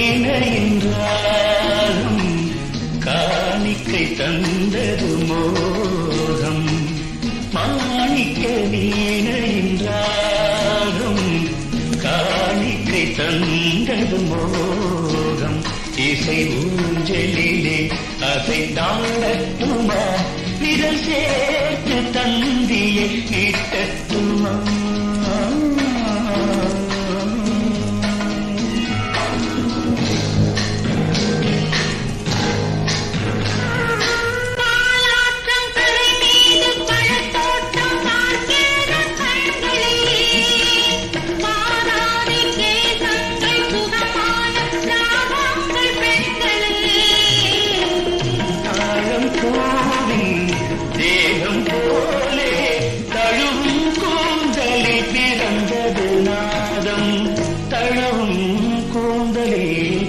வீணையின்றாலும் காணிக்கை தந்தது மோகம். மாணிக்க வீணையின்றாலும் காணிக்கை தந்தது மோகம். இசை ஊஞ்சலிலே அசைந்தாடட்டுமா, விரல் சேர்த்து தந்தியை ஈட்டட்டுமா.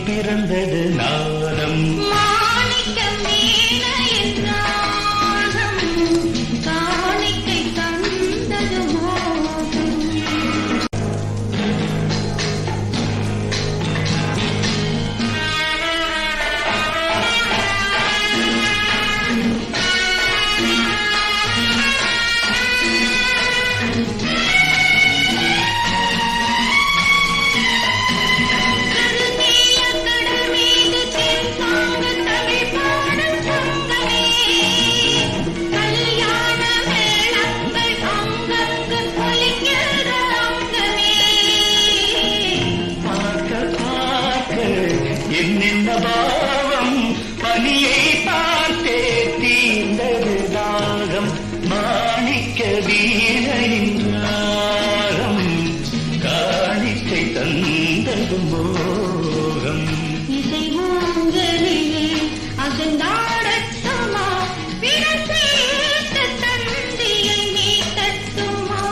பிறந்தது நாதம். மாணிக்கம் வீணையின்றாலும் காணிக்கை தந்தது மோகம். என்னென்ன பாவம் பனியை பார்த்தே தீர்ந்தது தாகம். மாணிக்க வீணையின்றாலும் காணிக்கை தந்தது மோகம். இசை ஊஞ்சலிலே அசைந்தாடட்டுமா, விரல் சேர்த்து தந்தியை மீட்டட்டுமா.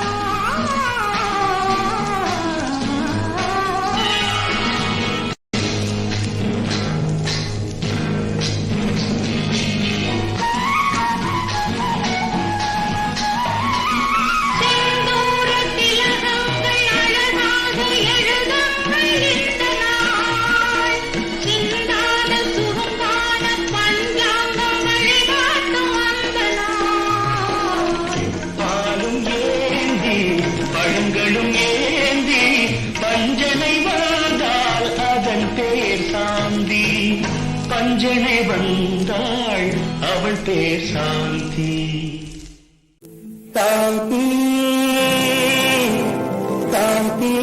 பழங்களும் ஏந்தி பஞ்சனை வந்தாள் அதன் பேர் சாந்தி. பஞ்சனை வந்தாள் அவள் பேர் சாந்தி. சாந்தி சாந்தி